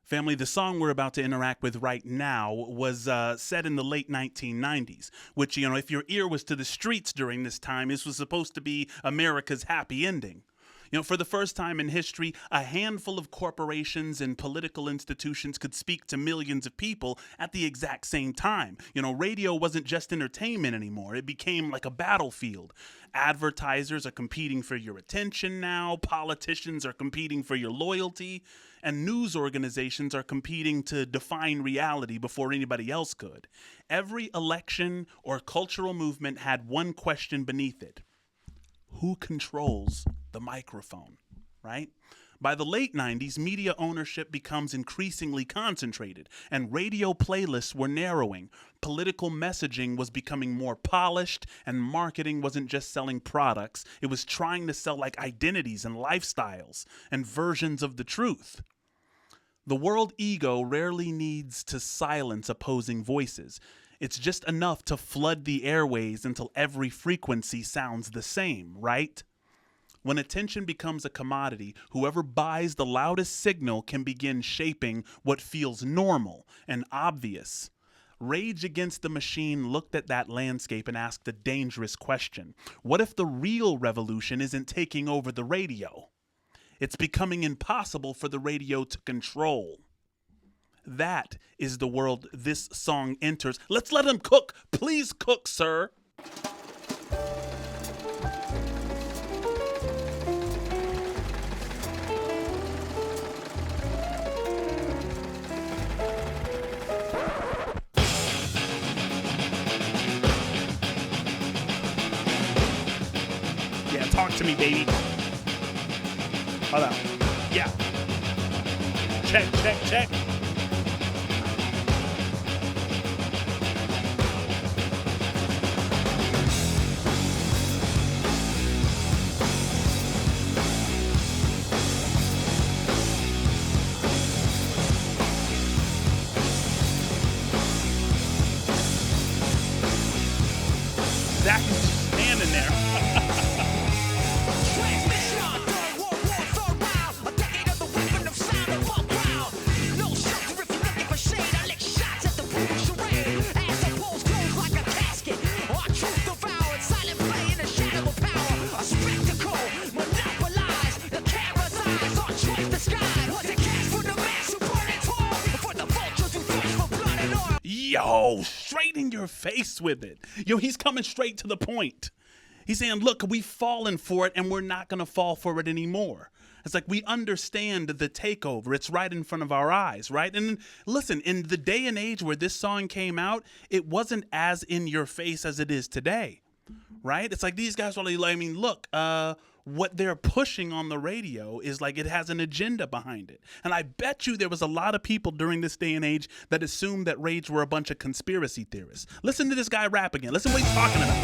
Family, the song we're about to interact with right now was set in the late 1990s, which, if your ear was to the streets during this time, this was supposed to be America's happy ending. For the first time in history, a handful of corporations and political institutions could speak to millions of people at the exact same time. Radio wasn't just entertainment anymore. It became like a battlefield. Advertisers are competing for your attention now. Politicians are competing for your loyalty. And news organizations are competing to define reality before anybody else could. Every election or cultural movement had one question beneath it. Who controls the microphone, right? By the late 90s, media ownership becomes increasingly concentrated, and radio playlists were narrowing. Political messaging was becoming more polished, and marketing wasn't just selling products. It was trying to sell like identities and lifestyles and versions of the truth. The world ego rarely needs to silence opposing voices. It's just enough to flood the airways until every frequency sounds the same, right? When attention becomes a commodity, whoever buys the loudest signal can begin shaping what feels normal and obvious. Rage Against the Machine looked at that landscape and asked a dangerous question. What if the real revolution isn't taking over the radio? It's becoming impossible for the radio to control. That is the world this song enters. Let's let him cook. Please cook, sir. Yeah, talk to me, baby. Hold on. Yeah. Check. Zach is just standing there. Yo, straight in your face with it. He's coming straight to the point. He's saying, look, we've fallen for it and we're not going to fall for it anymore. It's like we understand the takeover. It's right in front of our eyes, right? And listen, in the day and age where this song came out, it wasn't as in your face as it is today, right? It's like these guys are like, look, what they're pushing on the radio is like it has an agenda behind it. And I bet you there was a lot of people during this day and age that assumed that Rage were a bunch of conspiracy theorists. Listen to this guy rap again. Listen what he's talking about.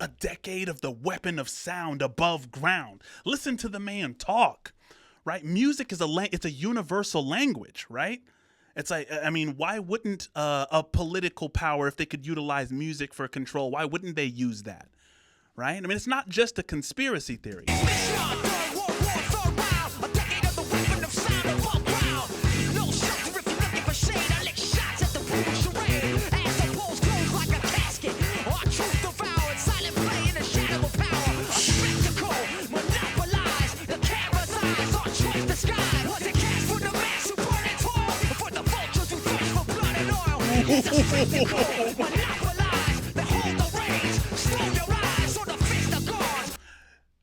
A decade of the weapon of sound above ground. Listen to the man talk, right? Music is it's a universal language, right? It's like, why wouldn't a political power, if they could utilize music for control, why wouldn't they use that, right? It's not just a conspiracy theory.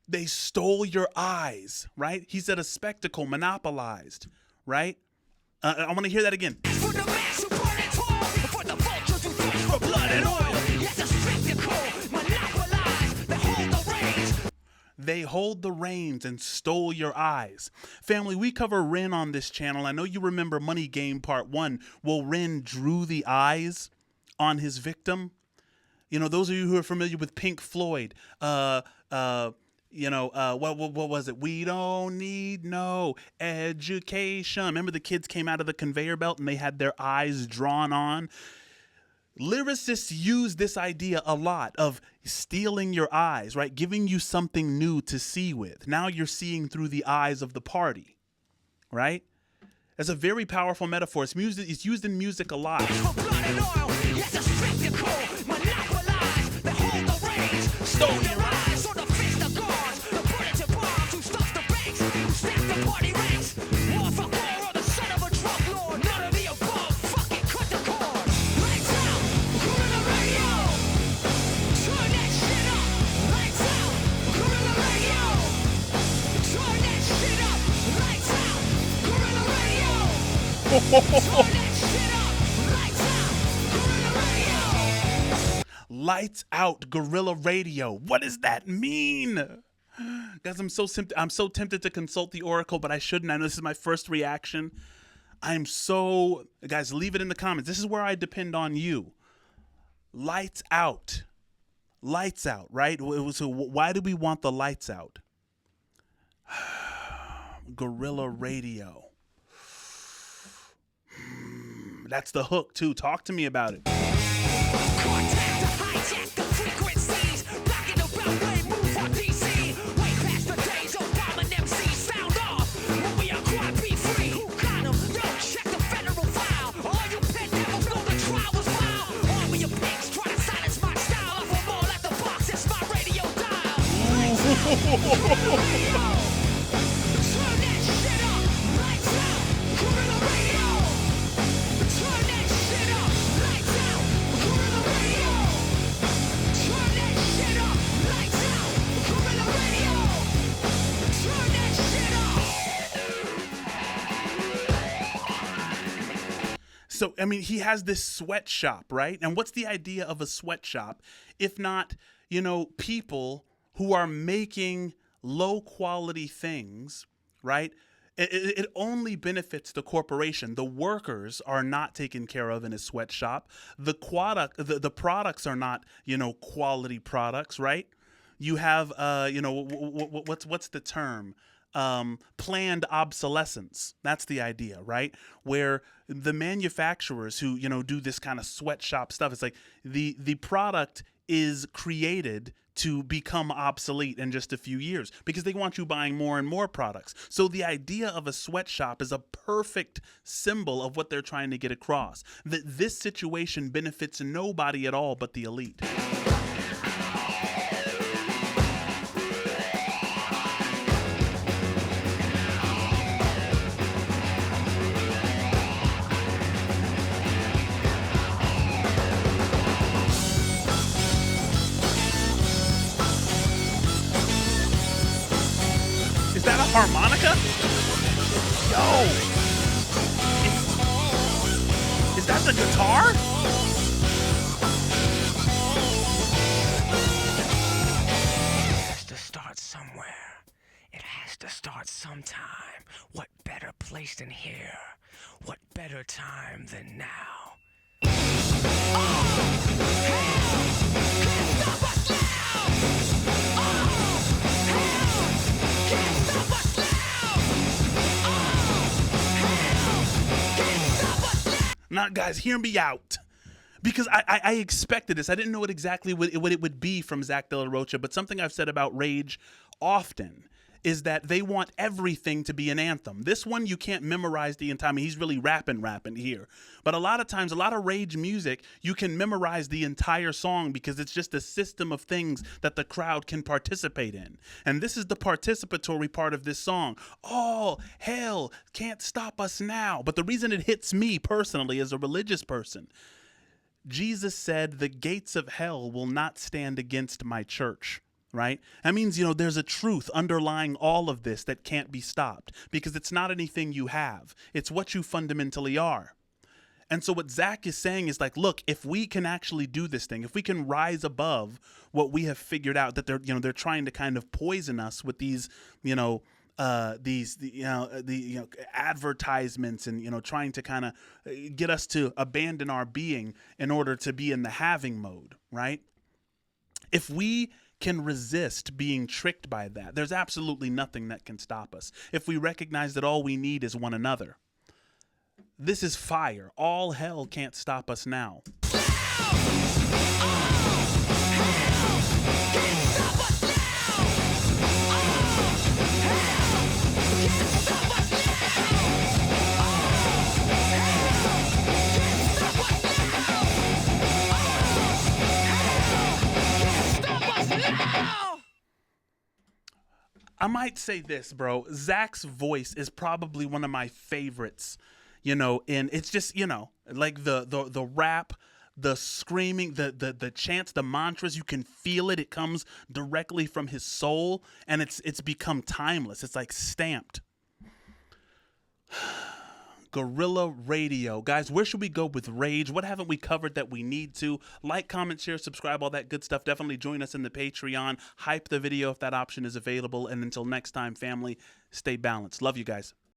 They stole your eyes, right? He said a spectacle monopolized, right? I want to hear that again. For blood and oil. They hold the reins and stole your eyes. Family, we cover Ren on this channel. I know you remember Money Game Part 1. Well, Ren drew the eyes on his victim. Those of you who are familiar with Pink Floyd, what was it? We don't need no education. Remember the kids came out of the conveyor belt and they had their eyes drawn on? Lyricists use this idea a lot of stealing your eyes, right? Giving you something new to see with. Now you're seeing through the eyes of the party, right? That's a very powerful metaphor. It's used in music a lot. Stole your eyes. Lights out, guerrilla radio. What does that mean? Guys, I'm so tempted to consult the Oracle, but I shouldn't. I know this is my first reaction. Guys, leave it in the comments. This is where I depend on you. Lights out. Lights out, right? So why do we want the lights out? Guerrilla radio. That's the hook, too. Talk to me about it. So, I mean, he has this sweatshop, right? And what's the idea of a sweatshop? If not, people who are making low quality things, right? It only benefits the corporation. The workers are not taken care of in a sweatshop. The products are not, quality products, right? You have, what's the term? Planned obsolescence. That's the idea, right? Where the manufacturers who, do this kind of sweatshop stuff, it's like the product is created to become obsolete in just a few years because they want you buying more and more products. So the idea of a sweatshop is a perfect symbol of what they're trying to get across. That this situation benefits nobody at all but the elite. Is that a harmonica? Yo! Is that the guitar? It has to start somewhere. It has to start sometime. What better place than here? What better time than now? Now, guys, hear me out. Because I expected this. I didn't know what exactly what it would be from Zach De La Rocha, but something I've said about Rage often is that they want everything to be an anthem. This one, you can't memorize the entire. I mean, he's really rapping here. But a lot of times, a lot of Rage music, you can memorize the entire song because it's just a system of things that the crowd can participate in. And this is the participatory part of this song. All hell can't stop us now. But the reason it hits me personally as a religious person, Jesus said, the gates of hell will not stand against my church. Right? That means, there's a truth underlying all of this that can't be stopped because it's not anything you have. It's what you fundamentally are. And so what Zach is saying is like, look, if we can actually do this thing, if we can rise above what we have figured out that they're trying to kind of poison us with these, advertisements and, trying to kind of get us to abandon our being in order to be in the having mode, right? If we can resist being tricked by that, there's absolutely nothing that can stop us. If we recognize that all we need is one another. This is fire. All hell can't stop us now. I might say this, bro. Zach's voice is probably one of my favorites, and it's just, like the rap, the screaming, the chants, the mantras, you can feel it. It comes directly from his soul, and it's become timeless. It's like stamped. Guerrilla Radio. Guys, where should we go with Rage? What haven't we covered that we need to? Like, comment, share, subscribe, all that good stuff. Definitely join us in the Patreon. Hype the video if that option is available. And until next time, family, stay balanced. Love you guys.